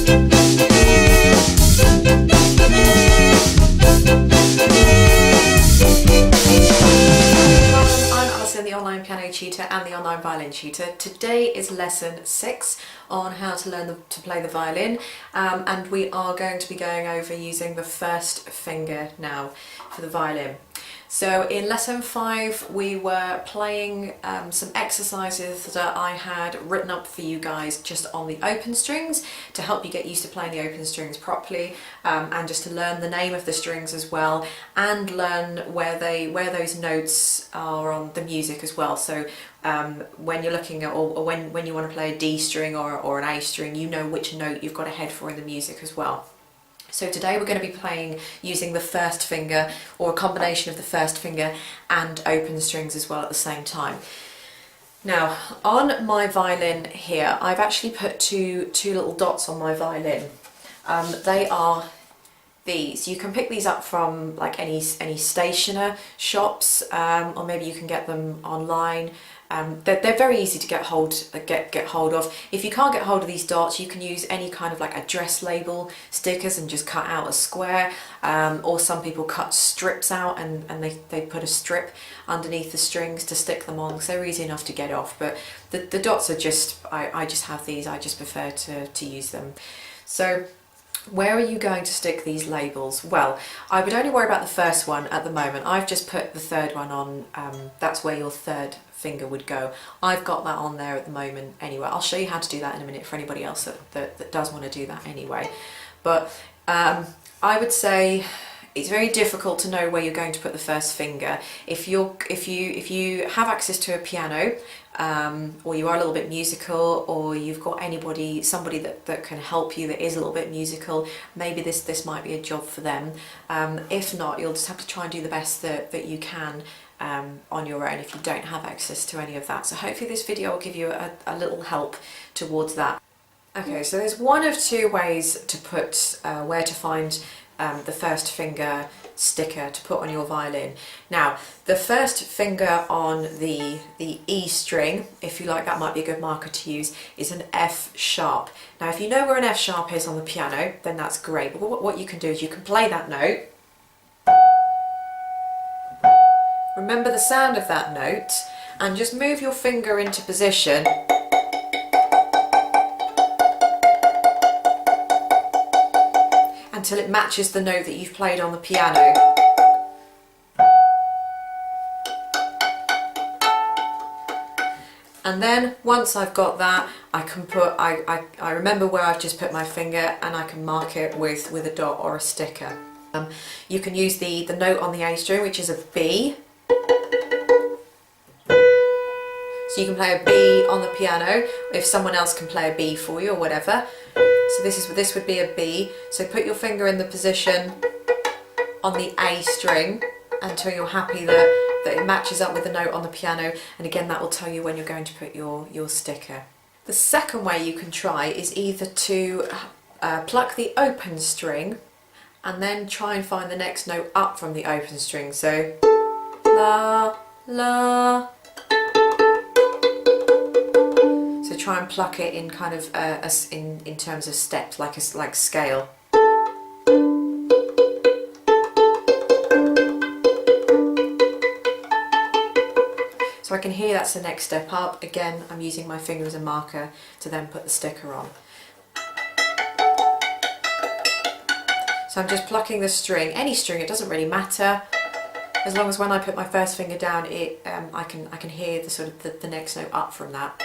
The online piano tutor and the online violin tutor. Today is lesson 6 on how to learn to play the violin, and we are going to be going over using the first finger now for the violin. So in lesson 5 we were playing some exercises that I had written up for you guys just on the open strings to help you get used to playing the open strings properly, and just to learn the name of the strings as well, and learn where those notes are on the music as well. So when you're looking at, or when you want to play a D string or an A string, you know which note you've got to head for in the music as well. So today we're going to be playing using the first finger, or a combination of the first finger and open strings as well at the same time. Now on my violin here, I've actually put two little dots on my violin. They are these. You can pick these up from like any stationer shops, or maybe you can get them online. They're very easy to get hold of. If you can't get hold of these dots, you can use any kind of like address label stickers and just cut out a square, or some people cut strips out and they put a strip underneath the strings to stick them on, so they're easy enough to get off. But the dots are just, I just have these, I just prefer to use them. So where are you going to stick these labels? Well, I would only worry about the first one at the moment. I've just put the third one on, that's where your third finger would go. I've got that on there at the moment anyway. I'll show you how to do that in a minute for anybody else that does want to do that anyway. But I would say it's very difficult to know where you're going to put the first finger. If you have access to a piano, or you are a little bit musical, or you've got somebody that can help you that is a little bit musical, maybe this might be a job for them. If not, you'll just have to try and do the best that you can on your own if you don't have access to any of that. So hopefully this video will give you a little help towards that. Okay, so there's one of two ways to put where to find the first finger sticker to put on your violin. Now, the first finger on the E string, if you like, that might be a good marker to use, is an F sharp. Now, if you know where an F sharp is on the piano, then that's great. But what you can do is you can play that note. Remember the sound of that note, and just move your finger into position until it matches the note that you've played on the piano. And then once I've got that, I can put, I remember where I've just put my finger, and I can mark it with a dot or a sticker. You can use the note on the A string, which is a B. So you can play a B on the piano, if someone else can play a B for you or whatever. So this would be a B. So put your finger in the position on the A string until you're happy that it matches up with the note on the piano, and again that will tell you when you're going to put your sticker. The second way you can try is either to pluck the open string and then try and find the next note up from the open string. So la, la. So try and pluck it in kind of in terms of steps, like scale. So I can hear that's the next step up. Again, I'm using my finger as a marker to then put the sticker on. So I'm just plucking the string, any string, it doesn't really matter, as long as when I put my first finger down, I can hear the sort of the next note up from that.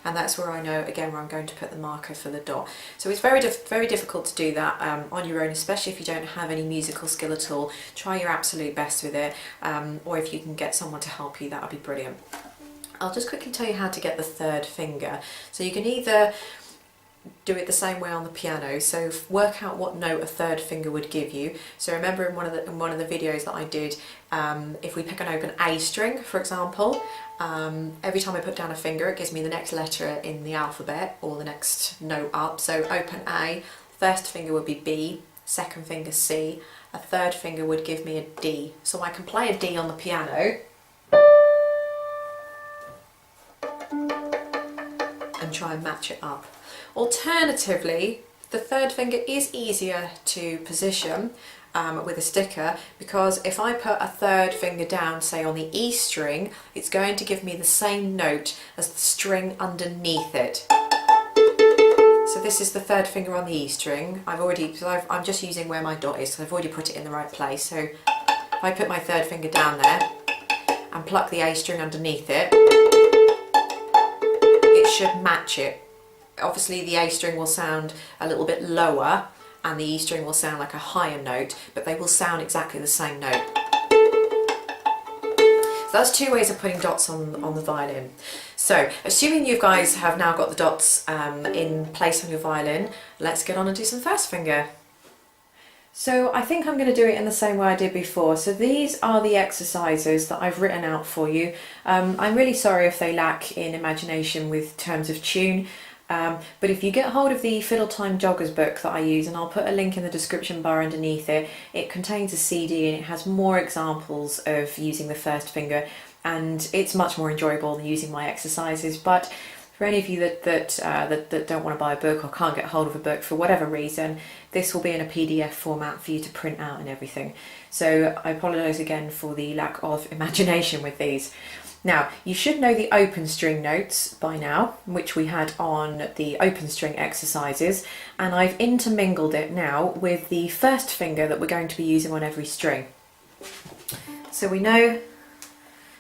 And that's where I know, again, where I'm going to put the marker for the dot. So it's very difficult to do that on your own, especially if you don't have any musical skill at all. Try your absolute best with it, or if you can get someone to help you, that would be brilliant. I'll just quickly tell you how to get the third finger. So you can either do it the same way on the piano, so work out what note a third finger would give you. So remember in one of the videos that I did, if we pick an open A string, for example, every time I put down a finger it gives me the next letter in the alphabet, or the next note up. So open A, first finger would be B, second finger C, a third finger would give me a D. So I can play a D on the piano and try and match it up. Alternatively, the third finger is easier to position with a sticker, because if I put a third finger down, say on the E string, it's going to give me the same note as the string underneath it. So this is the third finger on the E string. I'm just using where my dot is, so I've already put it in the right place. So if I put my third finger down there and pluck the A string underneath it, it should match it. Obviously the A string will sound a little bit lower and the E string will sound like a higher note, but they will sound exactly the same note. So that's two ways of putting dots on the violin. So assuming you guys have now got the dots in place on your violin, let's get on and do some first finger. So I think I'm going to do it in the same way I did before. So these are the exercises that I've written out for you. I'm really sorry if they lack in imagination with terms of tune. But if you get hold of the Fiddle Time Joggers book that I use, and I'll put a link in the description bar underneath it, it contains a CD and it has more examples of using the first finger, and it's much more enjoyable than using my exercises. But for any of you that don't want to buy a book or can't get hold of a book for whatever reason, this will be in a PDF format for you to print out and everything. So I apologise again for the lack of imagination with these. Now, you should know the open string notes by now, which we had on the open string exercises, and I've intermingled it now with the first finger that we're going to be using on every string. So we know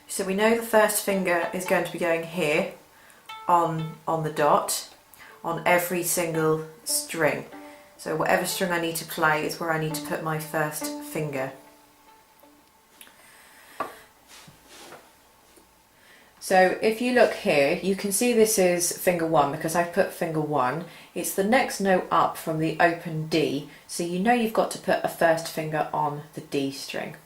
the first finger is going to be going here on the dot on every single string. So whatever string I need to play is where I need to put my first finger. So if you look here, you can see this is finger 1 because I've put finger 1. It's the next note up from the open D, so you know you've got to put a first finger on the D string.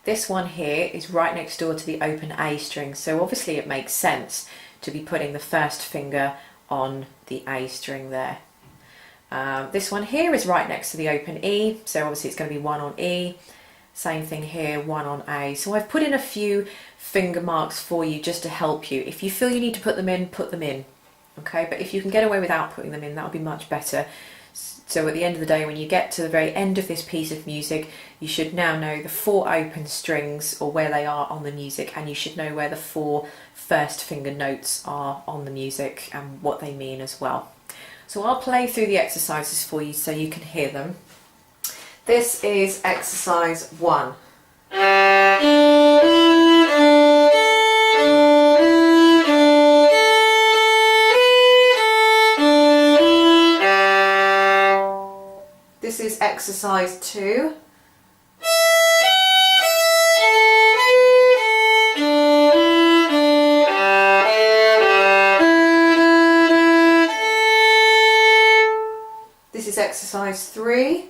This one here is right next door to the open A string, so obviously it makes sense to be putting the first finger on the A string there. This one here is right next to the open E, so obviously it's going to be 1 on E. Same thing here, 1 on A. So I've put in a few finger marks for you just to help you. If you feel you need to put them in, put them in. Okay, but if you can get away without putting them in, that would be much better. So at the end of the day, when you get to the very end of this piece of music, you should now know the 4 open strings, or where they are on the music, and you should know where the 4 first finger notes are on the music and what they mean as well. So I'll play through the exercises for you so you can hear them. This is exercise 1. This is exercise 2. This is exercise 3.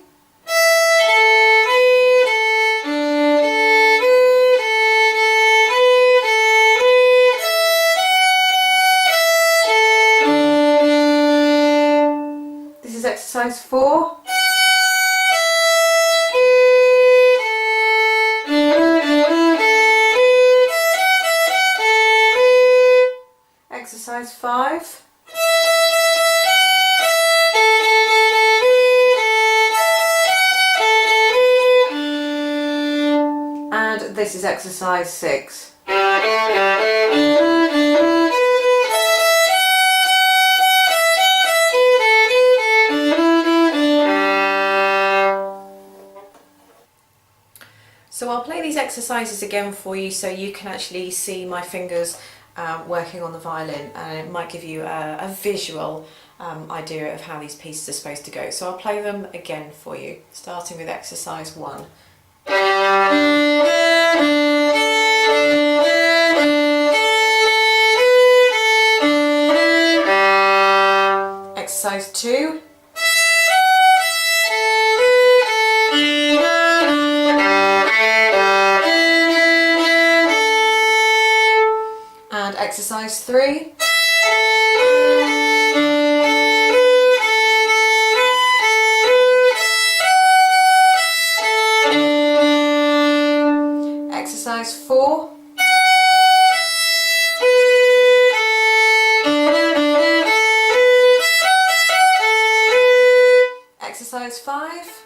This is exercise 4. Exercise 5. And this is exercise 6. So I'll play these exercises again for you so you can actually see my fingers working on the violin, and it might give you a visual idea of how these pieces are supposed to go. So I'll play them again for you, starting with exercise 1. Exercise 2. And exercise 3. Exercise 4. exercise 5.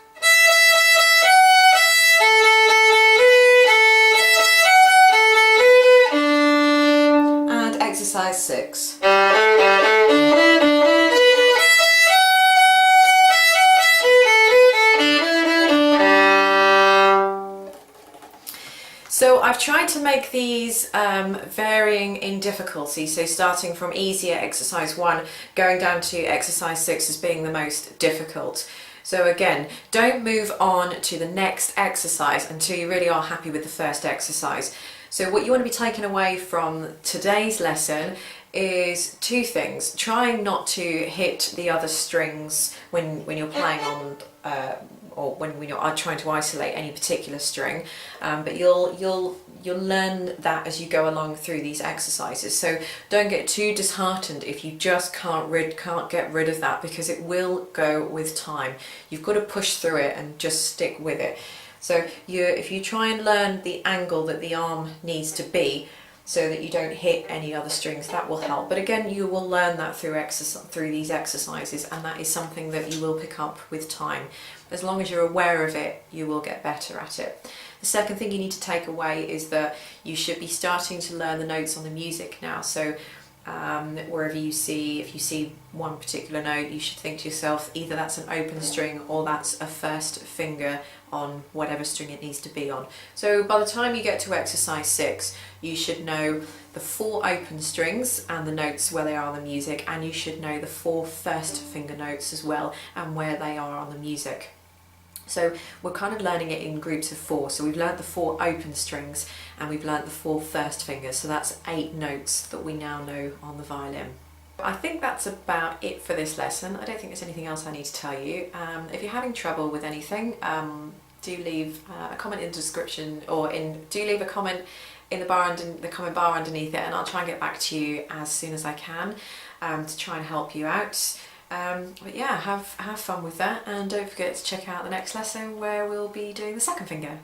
And exercise 6. So I've tried to make these varying in difficulty, so starting from easier exercise 1, going down to exercise 6 as being the most difficult. So again, don't move on to the next exercise until you really are happy with the first exercise. So what you want to be taking away from today's lesson is 2 things. Trying not to hit the other strings when you're playing on or when you're trying to isolate any particular string, but you'll learn that as you go along through these exercises. So don't get too disheartened if you just can't get rid of that, because it will go with time. You've got to push through it and just stick with it. So if you try and learn the angle that the arm needs to be, so that you don't hit any other strings, that will help. But again, you will learn that through these exercises, and that is something that you will pick up with time. As long as you're aware of it, you will get better at it. The second thing you need to take away is that you should be starting to learn the notes on the music now. So wherever if you see one particular note, you should think to yourself, either that's an open string or that's a first finger on whatever string it needs to be on. So by the time you get to exercise 6, you should know the 4 open strings and the notes where they are on the music, and you should know the 4 first finger notes as well and where they are on the music. So we're kind of learning it in groups of 4. So we've learnt the 4 open strings and we've learnt the 4 first fingers. So that's 8 notes that we now know on the violin. I think that's about it for this lesson. I don't think there's anything else I need to tell you. If you're having trouble with anything, do leave a comment in the description, or do leave a comment in the comment bar underneath it, and I'll try and get back to you as soon as I can to try and help you out. But yeah, have fun with that, and don't forget to check out the next lesson where we'll be doing the second finger.